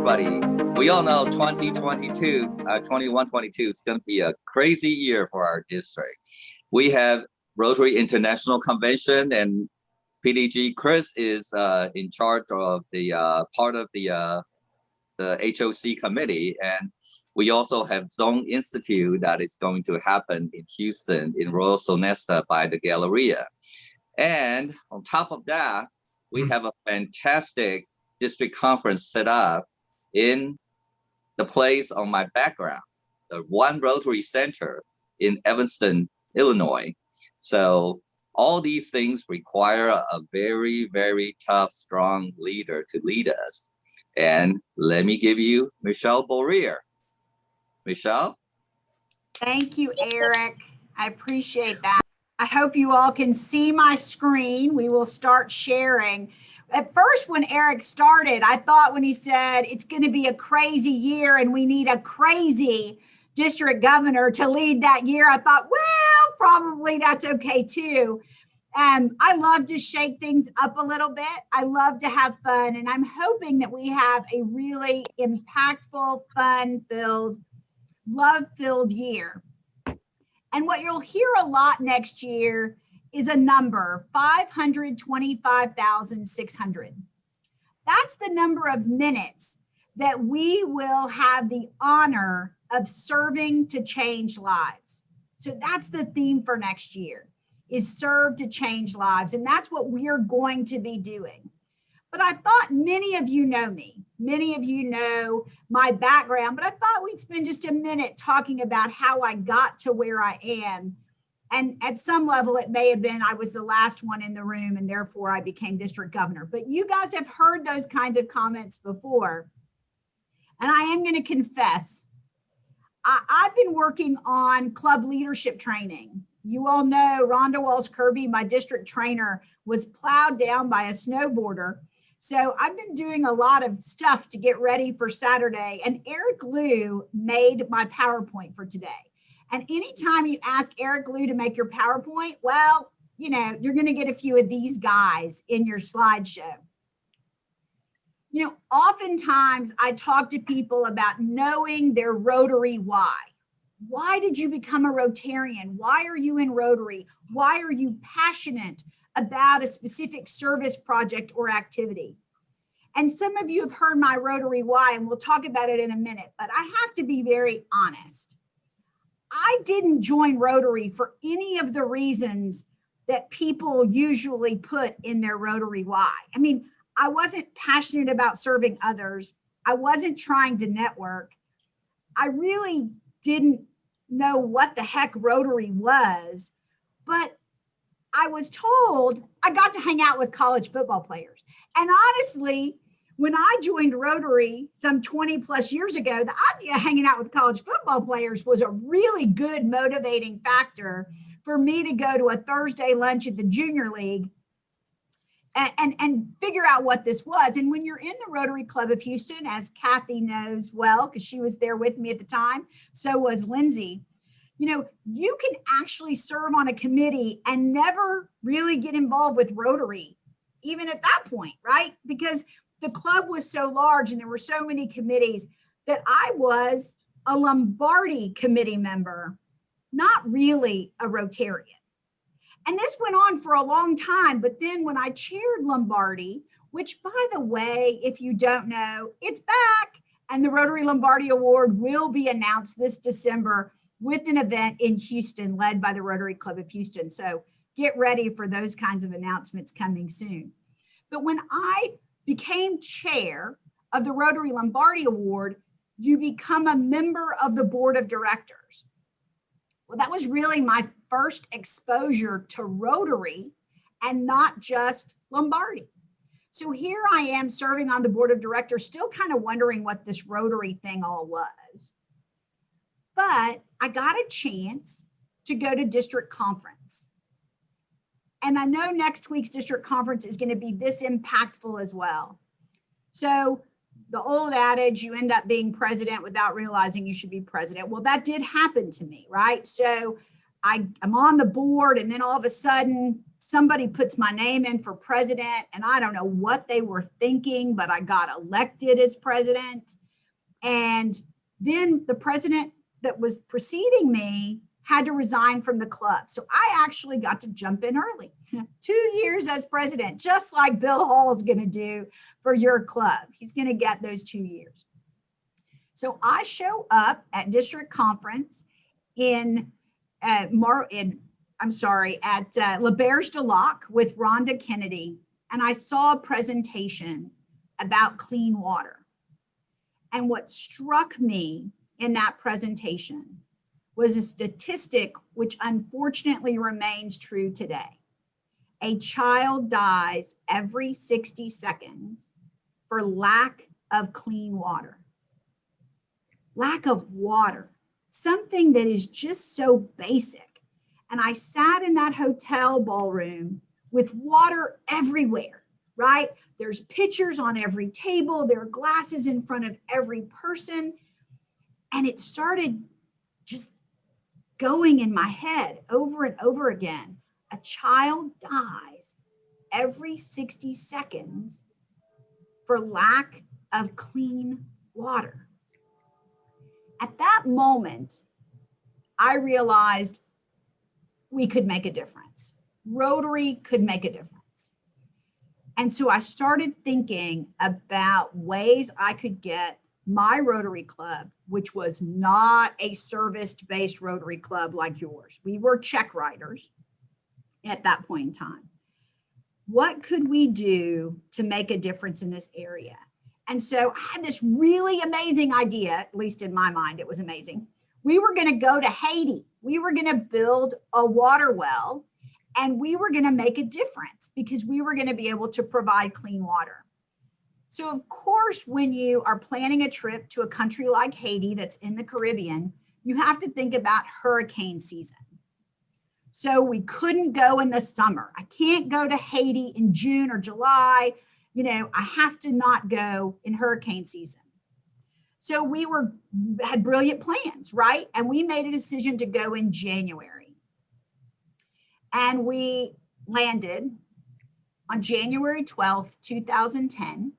everybody. We all know 21-22 is going to be a crazy year for our district. We have Rotary International Convention, and PDG Chris is in charge of the part of the HOC committee, and we also have Zone Institute that is going to happen in Houston in Royal Sonesta by the Galleria. And on top of that, we have a fantastic district conference set up in the place on my background, the One Rotary Center in Evanston, Illinois. So all these things require a very, very tough, strong leader to lead us. And let me give you Michelle Bohreer. Michelle? Thank you, Eric. I appreciate that. I hope you all can see my screen. We will start sharing. At first, when Eric started, I thought when he said it's going to be a crazy year and we need a crazy district governor to lead that year, I thought, well, probably that's okay too. I love to shake things up a little bit. I love to have fun, and I'm hoping that we have a really impactful, fun-filled, love-filled year. And what you'll hear a lot next year is a number, 525,600. That's the number of minutes that we will have the honor of serving to change lives. So that's the theme for next year, is serve to change lives. And that's what we're going to be doing. But I thought many of you know me. Many of you know my background, but I thought we'd spend just a minute talking about how I got to where I am. And at some level, it may have been I was the last one in the room and therefore I became district governor. But you guys have heard those kinds of comments before. And I am going to confess, I've been working on club leadership training. You all know Rhonda Walls-Kirby, my district trainer, was plowed down by a snowboarder. So I've been doing a lot of stuff to get ready for Saturday, and Eric Liu made my PowerPoint for today. And anytime you ask Eric Liu to make your PowerPoint, well, you know, you're going to get a few of these guys in your slideshow. You know, oftentimes I talk to people about knowing their Rotary why. Why did you become a Rotarian? Why are you in Rotary? Why are you passionate about a specific service project or activity? And some of you have heard my Rotary why, and we'll talk about it in a minute, but I have to be very honest. I didn't join Rotary for any of the reasons that people usually put in their Rotary why. I mean, I wasn't passionate about serving others. I wasn't trying to network. I really didn't know what the heck Rotary was, but I was told I got to hang out with college football players. And honestly, when I joined Rotary some 20 plus years ago, the idea of hanging out with college football players was a really good motivating factor for me to go to a Thursday lunch at the junior league and figure out what this was. And when you're in the Rotary Club of Houston, as Kathy knows well, because she was there with me at the time, so was Lindsay, you know, you can actually serve on a committee and never really get involved with Rotary, even at that point, right? Because the club was so large and there were so many committees that I was a Lombardi committee member, not really a Rotarian. And this went on for a long time. But then when I chaired Lombardi, which by the way, if you don't know, it's back, and the Rotary Lombardi Award will be announced this December with an event in Houston led by the Rotary Club of Houston. So get ready for those kinds of announcements coming soon. But when I became chair of the Rotary Lombardi Award, you become a member of the board of directors. Well, that was really my first exposure to Rotary and not just Lombardi. So here I am serving on the board of directors, still kind of wondering what this Rotary thing all was. But I got a chance to go to district conference. And I know next week's district conference is going to be this impactful as well. So the old adage, you end up being president without realizing you should be president. Well, that did happen to me, right? So I'm on the board, and then all of a sudden somebody puts my name in for president, and I don't know what they were thinking, but I got elected as president. And then the president that was preceding me had to resign from the club. So I actually got to jump in early. 2 years as president, just like Bill Hall is going to do for your club. He's going to get those 2 years. So I show up at district conference at L'Auberge de Lac with Rhonda Kennedy, and I saw a presentation about clean water. And what struck me in that presentation was a statistic which unfortunately remains true today. A child dies every 60 seconds for lack of clean water. Lack of water, something that is just so basic. And I sat in that hotel ballroom with water everywhere, right? There's pitchers on every table. There are glasses in front of every person. And it started just going in my head over and over again. A child dies every 60 seconds for lack of clean water. At that moment, I realized we could make a difference. Rotary could make a difference. And so I started thinking about ways I could get my Rotary Club, which was not a service-based Rotary Club like yours. We were check writers at that point in time. What could we do to make a difference in this area? And so I had this really amazing idea, at least in my mind, it was amazing. We were going to go to Haiti. We were going to build a water well, and we were going to make a difference because we were going to be able to provide clean water. So of course, when you are planning a trip to a country like Haiti that's in the Caribbean, you have to think about hurricane season. So we couldn't go in the summer. I can't go to Haiti in June or July. I have to not go in hurricane season. So we had brilliant plans, right? And we made a decision to go in January. And we landed on January 12th, 2010.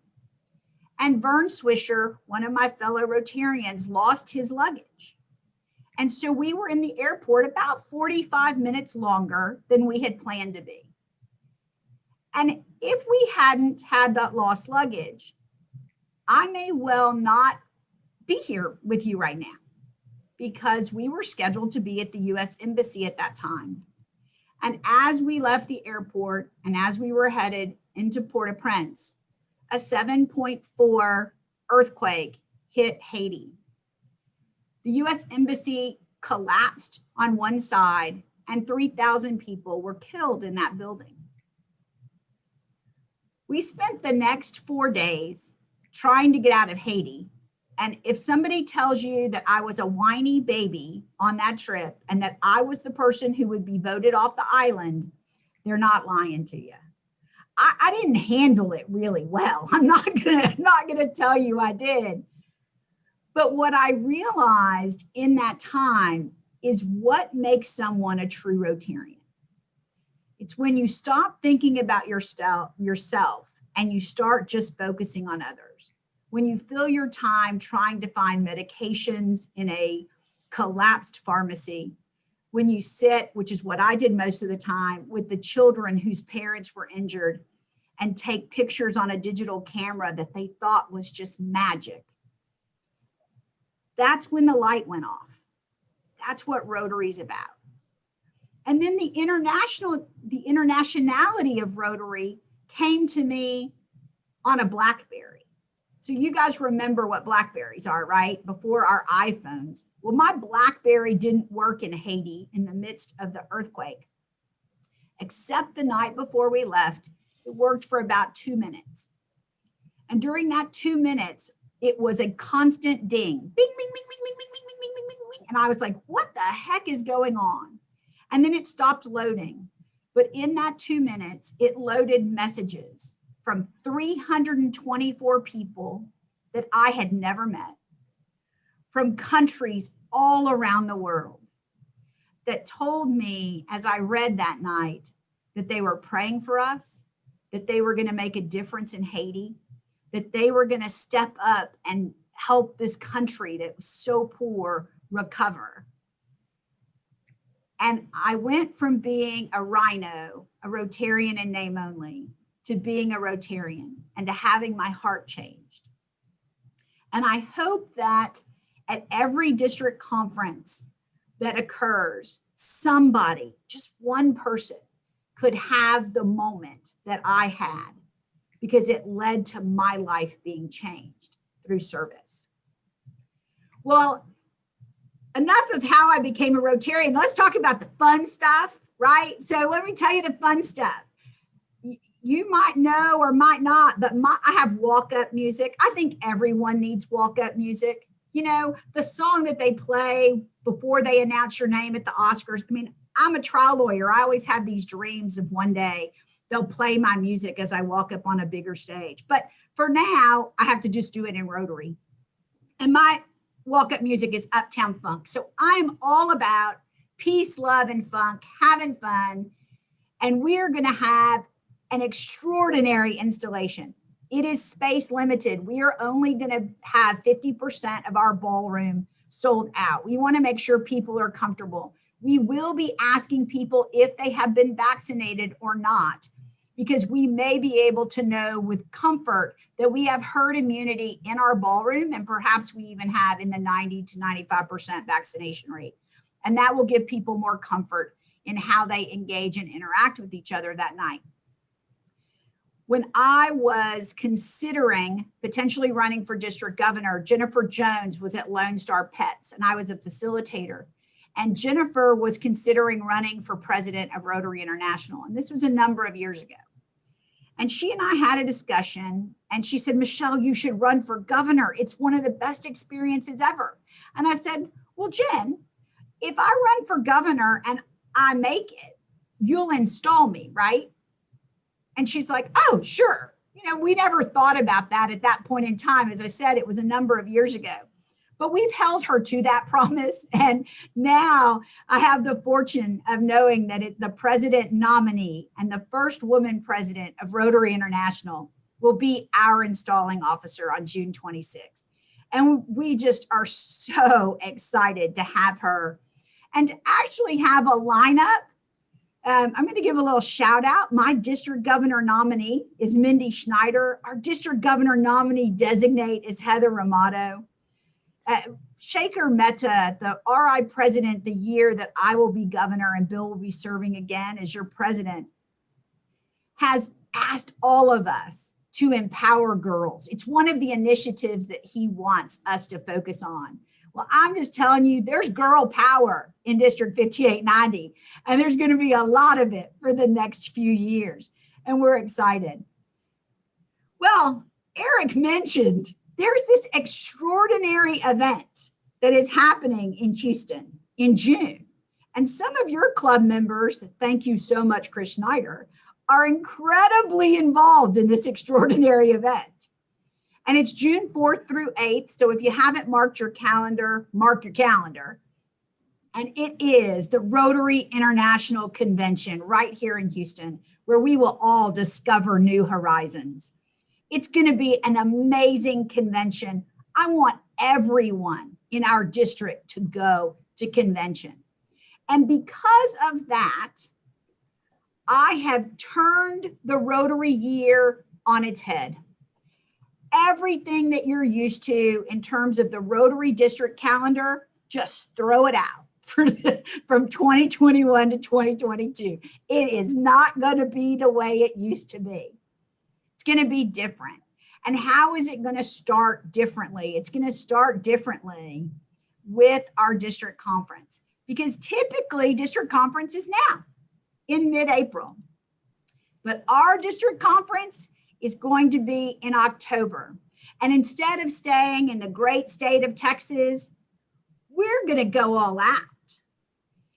And Vern Swisher, one of my fellow Rotarians, lost his luggage. And so we were in the airport about 45 minutes longer than we had planned to be. And if we hadn't had that lost luggage, I may well not be here with you right now because we were scheduled to be at the U.S. Embassy at that time. And as we left the airport and as we were headed into Port-au-Prince, a 7.4 earthquake hit Haiti. The U.S. Embassy collapsed on one side and 3,000 people were killed in that building. We spent the next 4 days trying to get out of Haiti. And if somebody tells you that I was a whiny baby on that trip and that I was the person who would be voted off the island, they're not lying to you. I didn't handle it really well. I'm not gonna tell you I did. But what I realized in that time is what makes someone a true Rotarian. It's when you stop thinking about yourself and you start just focusing on others. When you fill your time trying to find medications in a collapsed pharmacy, when you sit, which is what I did most of the time, with the children whose parents were injured and take pictures on a digital camera that they thought was just magic. That's when the light went off. That's what Rotary's about. And then the internationality of Rotary came to me on a BlackBerry. So you guys remember what BlackBerries are, right? Before our iPhones. Well, my BlackBerry didn't work in Haiti in the midst of the earthquake, except the night before we left. It worked for about 2 minutes. And during that 2 minutes, it was a constant ding. Bing, bing, bing, bing, bing, bing, bing, bing, bing, bing, bing. And I was like, what the heck is going on? And then it stopped loading. But in that 2 minutes, it loaded messages from 324 people that I had never met, from countries all around the world. that told me as I read that night that they were praying for us, that they were going to make a difference in Haiti, that they were going to step up and help this country that was so poor recover. And I went from being a rhino, a Rotarian in name only, to being a Rotarian and to having my heart changed. And I hope that at every district conference that occurs, somebody, just one person, could have the moment that I had, because it led to my life being changed through service. Well, enough of how I became a Rotarian. Let's talk about the fun stuff, right? So let me tell you the fun stuff. You might know or might not, but I have walk-up music. I think everyone needs walk-up music. You know, the song that they play before they announce your name at the Oscars. I mean, I'm a trial lawyer. I always have these dreams of one day they'll play my music as I walk up on a bigger stage. But for now, I have to just do it in Rotary. And my walk-up music is Uptown Funk. So I'm all about peace, love, and funk, having fun. And we're going to have an extraordinary installation. It is space limited. We are only going to have 50% of our ballroom sold out. We want to make sure people are comfortable. We will be asking people if they have been vaccinated or not, because we may be able to know with comfort that we have herd immunity in our ballroom, and perhaps we even have in the 90 to 95% vaccination rate. And that will give people more comfort in how they engage and interact with each other that night. When I was considering potentially running for district governor, Jennifer Jones was at Lone Star Pets, and I was a facilitator. And Jennifer was considering running for president of Rotary International. And this was a number of years ago. And she and I had a discussion, and she said, Michelle, you should run for governor. It's one of the best experiences ever. And I said, well, Jen, if I run for governor and I make it, you'll install me, right? And she's like, oh, sure. You know, we never thought about that at that point in time. As I said, it was a number of years ago. But we've held her to that promise. And now I have the fortune of knowing that the president nominee and the first woman president of Rotary International will be our installing officer on June 26th. And we just are so excited to have her and to actually have a lineup. I'm going to give a little shout out. My district governor nominee is Mindy Schneider. Our district governor nominee designate is Heather Ramato. Shaker Mehta, the RI president the year that I will be governor and Bill will be serving again as your president, has asked all of us to empower girls. It's one of the initiatives that he wants us to focus on. Well, I'm just telling you, there's girl power in District 5890, and there's going to be a lot of it for the next few years, and we're excited. Well, Eric mentioned there's this extraordinary event that is happening in Houston in June, and some of your club members, thank you so much, Chris Schneider, are incredibly involved in this extraordinary event. And it's June 4th through 8th. So if you haven't marked your calendar, mark your calendar. And it is the Rotary International Convention right here in Houston, where we will all discover new horizons. It's going to be an amazing convention. I want everyone in our district to go to convention. And because of that, I have turned the Rotary year on its head. Everything that you're used to in terms of the Rotary district calendar, just throw it out from 2021 to 2022. It is not going to be the way it used to be. It's going to be different. And how is it going to start differently? It's going to start differently with our district conference, because typically district conference is now in mid-April. But our district conference is going to be in October. And instead of staying in the great state of Texas, we're going to go all out.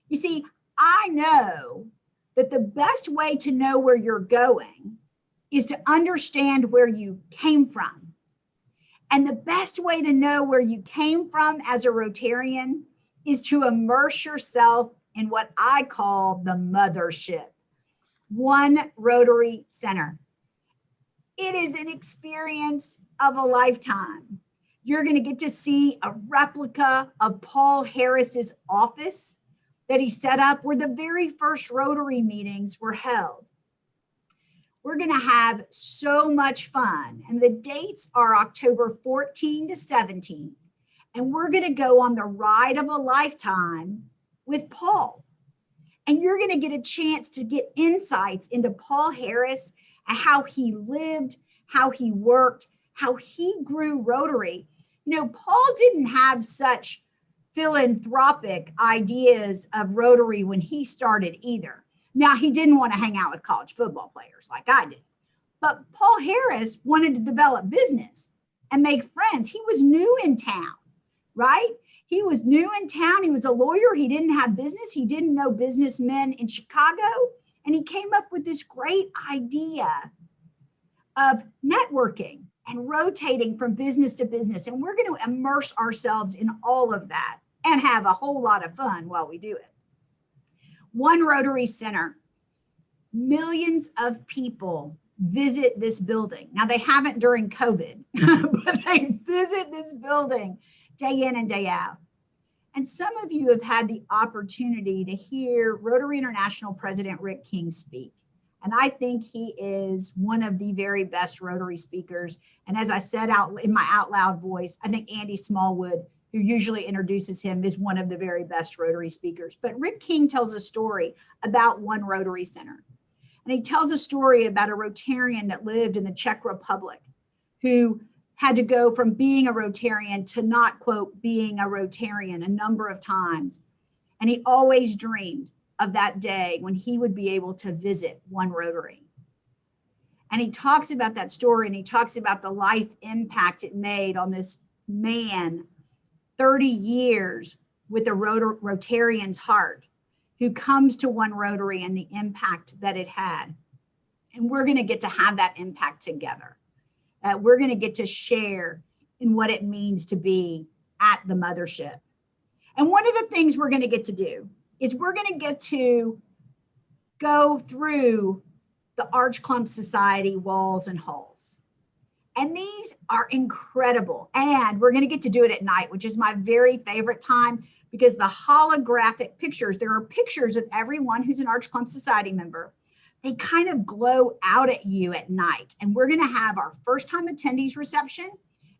You see, I know that the best way to know where you're going is to understand where you came from. And the best way to know where you came from as a Rotarian is to immerse yourself in what I call the mothership, One Rotary Center. It is an experience of a lifetime. You're going to get to see a replica of Paul Harris's office that he set up where the very first Rotary meetings were held. We're going to have so much fun. And the dates are October 14 to 17. And we're going to go on the ride of a lifetime with Paul. And you're going to get a chance to get insights into Paul Harris and how he lived, how he worked, how he grew Rotary. You know, Paul didn't have such philanthropic ideas of Rotary when he started either. Now, he didn't want to hang out with college football players like I did. But Paul Harris wanted to develop business and make friends. He was new in town, right? He was new in town. He was a lawyer. He didn't have business. He didn't know businessmen in Chicago. And he came up with this great idea of networking and rotating from business to business. And we're going to immerse ourselves in all of that and have a whole lot of fun while we do it. One Rotary Center. Millions of people visit this building. Now, they haven't during COVID, but they visit this building day in and day out. And some of you have had the opportunity to hear Rotary International President Rick King speak. And I think he is one of the very best Rotary speakers. And as I said out in my out loud voice, I think Andy Smallwood, who usually introduces him, is one of the very best Rotary speakers. But Rick King tells a story about One Rotary Center. And he tells a story about a Rotarian that lived in the Czech Republic who had to go from being a Rotarian to not, quote, being a Rotarian a number of times. And he always dreamed of that day when he would be able to visit One Rotary. And he talks about that story, and he talks about the life impact it made on this man, 30 years with a Rotarian's heart, who comes to One Rotary and the impact that it had. And we're going to get to have that impact together. We're going to get to share in what it means to be at the mothership. And one of the things we're going to get to do is we're going to get to go through the Arch Clump Society walls and halls. And these are incredible. And we're going to get to do it at night, which is my very favorite time, because the holographic pictures, there are pictures of everyone who's an Arch Clump Society member. They kind of glow out at you at night. And we're going to have our first time attendees reception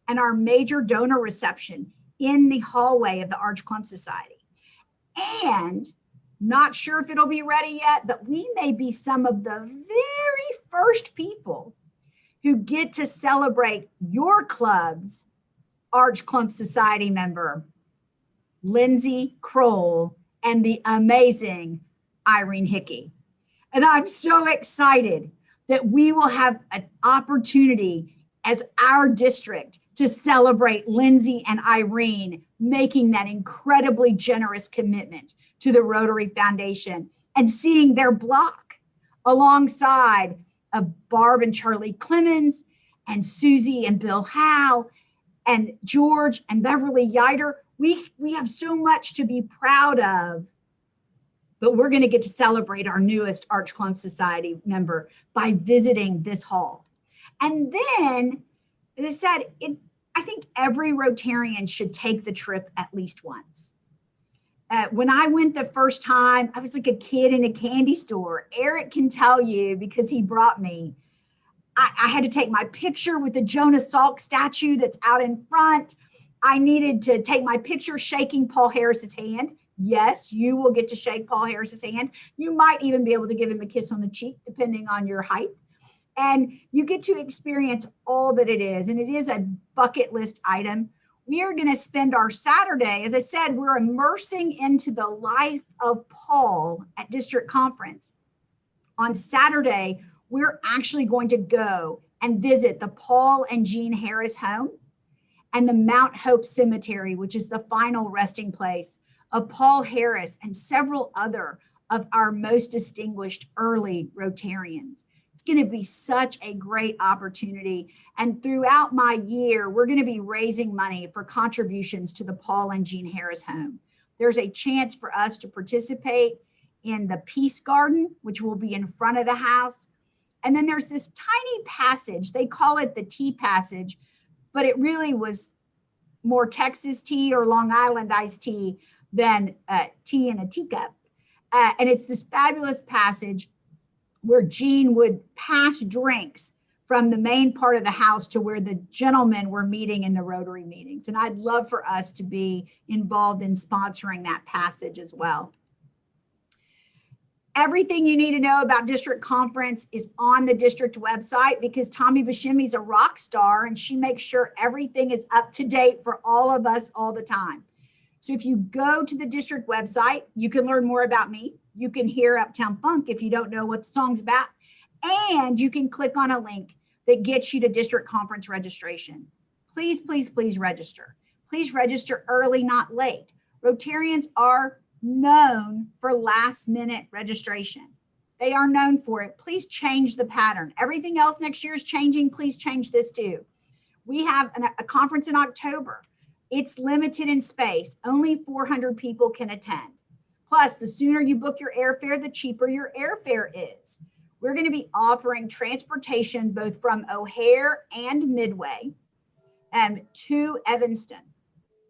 and our major donor reception in the hallway of the Arch Clump Society. And not sure if it'll be ready yet, but we may be some of the very first people who get to celebrate your club's Arch Clump Society member, Lindsay Kroll, and the amazing Irene Hickey. And I'm so excited that we will have an opportunity as our district to celebrate Lindsay and Irene making that incredibly generous commitment to the Rotary Foundation and seeing their block alongside of Barb and Charlie Clemens and Susie and Bill Howe and George and Beverly Yider. We have so much to be proud of, but we're going to get to celebrate our newest Arch Clump Society member by visiting this hall. And then, as I said, I think every Rotarian should take the trip at least once. When I went the first time, I was like a kid in a candy store. Eric can tell you because he brought me. I had to take my picture with the Jonas Salk statue that's out in front. I needed to take my picture shaking Paul Harris's hand. Yes, you will get to shake Paul Harris's hand. You might even be able to give him a kiss on the cheek, depending on your height. And you get to experience all that it is. And it is a bucket list item. We are going to spend our Saturday, as I said, we're immersing into the life of Paul at district conference. On Saturday, we're actually going to go and visit the Paul and Jean Harris home and the Mount Hope Cemetery, which is the final resting place of Paul Harris and several other of our most distinguished early Rotarians. It's going to be such a great opportunity. And throughout my year, we're going to be raising money for contributions to the Paul and Jean Harris home. there's a chance for us to participate in the Peace Garden, which will be in front of the house. And then there's this tiny passage. They call it the tea passage, but it really was more Texas tea or Long Island iced tea than tea in a teacup. And it's this fabulous passage where Jean would pass drinks from the main part of the house to where the gentlemen were meeting in the Rotary meetings. And I'd love for us to be involved in sponsoring that passage as well. Everything you need to know about district conference is on the district website, because Tommy Buscemi's a rock star and she makes sure everything is up to date for all of us all the time. So if you go to the district website, you can learn more about me. You can hear Uptown Funk if you don't know what the song's about. And you can click on a link that gets you to district conference registration. Please, please, please register. Please register early, not late. Rotarians are known for last minute registration. They are known for it. Please change the pattern. Everything else next year is changing. Please change this too. We have a conference in October. It's limited in space. Only 400 people can attend. Plus, the sooner you book your airfare, the cheaper your airfare is. We're going to be offering transportation both from O'Hare and Midway to Evanston.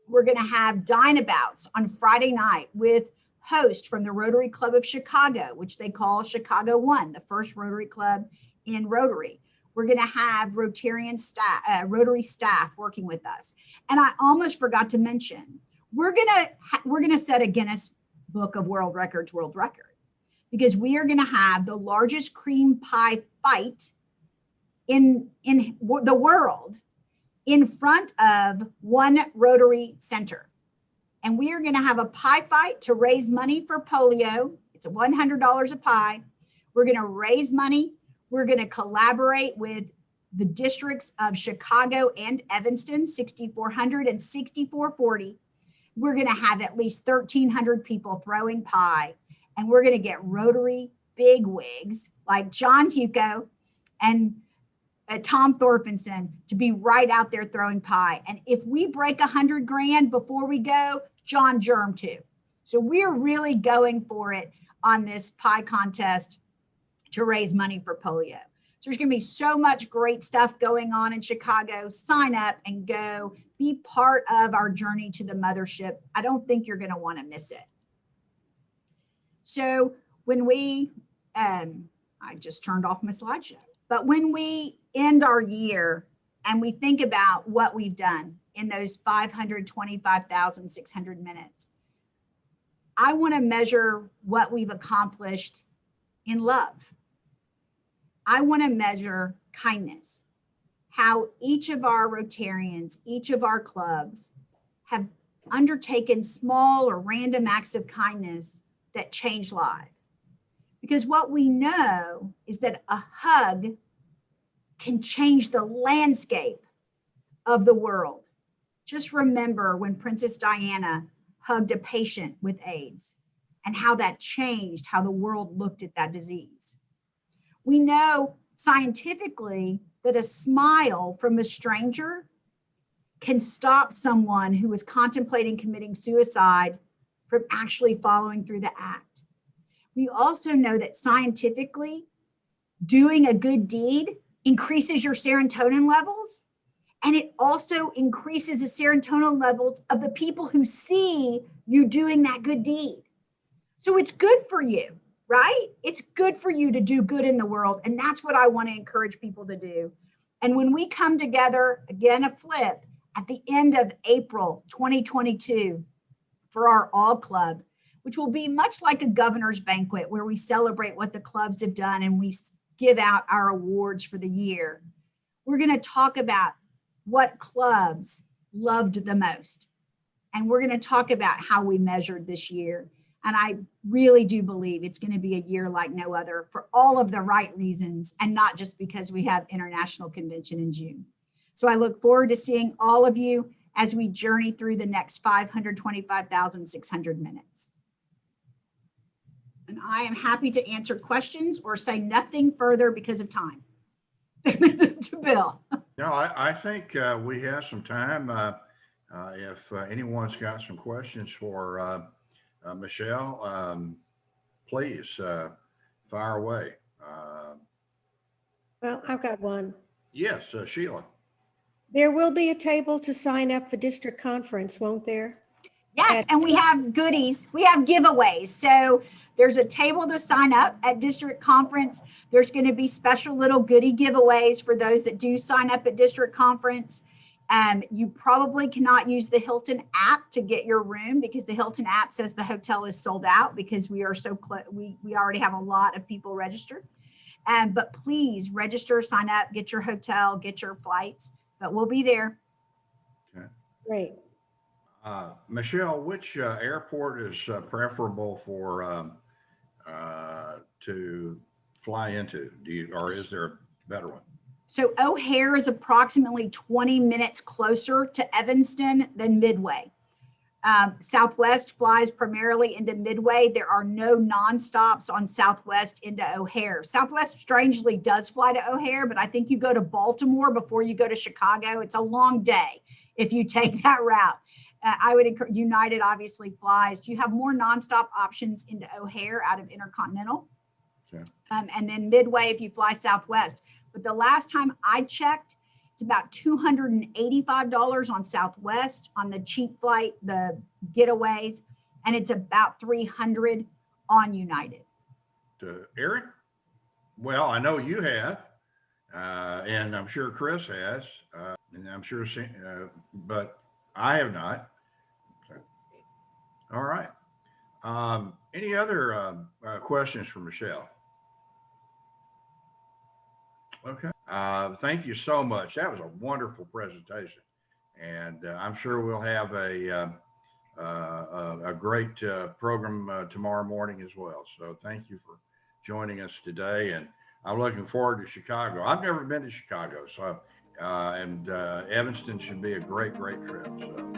We're going to have dinabouts on Friday night with hosts from the Rotary Club of Chicago, which they call Chicago One, the first Rotary Club in Rotary. We're going to have Rotarian staff, Rotary staff working with us. And I almost forgot to mention, we're going to set a Guinness Book of World Records world record, because we are going to have the largest cream pie fight in the world in front of one Rotary Center. And we are going to have a pie fight to raise money for polio. It's $100 a pie. We're going to raise money. We're going to collaborate with the districts of Chicago and Evanston, 6,400 and 6,440. We're going to have at least 1,300 people throwing pie. And we're going to get Rotary bigwigs like John Huco and Tom Thorfinson to be right out there throwing pie. And if we break 100 grand before we go, John Germ too. So we're really going for it on this pie contest to raise money for polio. So there's going to be so much great stuff going on in Chicago. Sign up and go be part of our journey to the mothership. I don't think you're going to want to miss it. So when we, I just turned off my slideshow, but when we end our year and we think about what we've done in those 525,600 minutes, I want to measure what we've accomplished in love. I want to measure kindness, how each of our Rotarians, each of our clubs have undertaken small or random acts of kindness that change lives. Because what we know is that a hug can change the landscape of the world. Just remember when Princess Diana hugged a patient with AIDS and how that changed how the world looked at that disease. We know scientifically that a smile from a stranger can stop someone who is contemplating committing suicide from actually following through the act. We also know that scientifically, doing a good deed increases your serotonin levels, and it also increases the serotonin levels of the people who see you doing that good deed. So it's good for you, right? It's good for you to do good in the world, and that's what I want to encourage people to do. And when we come together, again, a flip, at the end of April 2022 for our All Club, which will be much like a governor's banquet where we celebrate what the clubs have done and we give out our awards for the year. We're going to talk about what clubs loved the most. And we're going to talk about how we measured this year. And I really do believe it's going to be a year like no other for all of the right reasons, and not just because we have International Convention in June. So I look forward to seeing all of you as we journey through the next 525,600 minutes. And I am happy to answer questions or say nothing further because of time. To Bill. No, I think we have some time. If anyone's got some questions for Michelle, please fire away. Well, I've got one. Yes, Sheila. There will be a table to sign up for district conference, won't there? Yes, and we have goodies. We have giveaways. So there's a table to sign up at district conference. There's going to be special little goodie giveaways for those that do sign up at district conference. You probably cannot use the Hilton app to get your room because the Hilton app says the hotel is sold out because we are so close. We already have a lot of people registered. But please register, sign up, get your hotel, get your flights. But we'll be there. Okay. Great. Michelle, which airport is preferable for to fly into? Or is there a better one? So O'Hare is approximately 20 minutes closer to Evanston than Midway. Southwest flies primarily into Midway. There are no nonstops on Southwest into O'Hare. Southwest strangely does fly to O'Hare, but I think you go to Baltimore before you go to Chicago. It's a long day if you take that route. I would encourage, United obviously flies. Do you have more nonstop options into O'Hare out of Intercontinental? Okay. And then Midway if you fly Southwest. But the last time I checked, it's about $285 on Southwest on the cheap flight, the getaways, and it's about $300 on United. Eric? Well, I know you have, and I'm sure Chris has, and I'm sure, but I have not. Okay. All right. Any other questions for Michelle? Okay. Thank you so much. That was a wonderful presentation, and I'm sure we'll have a great program tomorrow morning as well. So thank you for joining us today, and I'm looking forward to Chicago. I've never been to Chicago, so and Evanston should be a great trip. So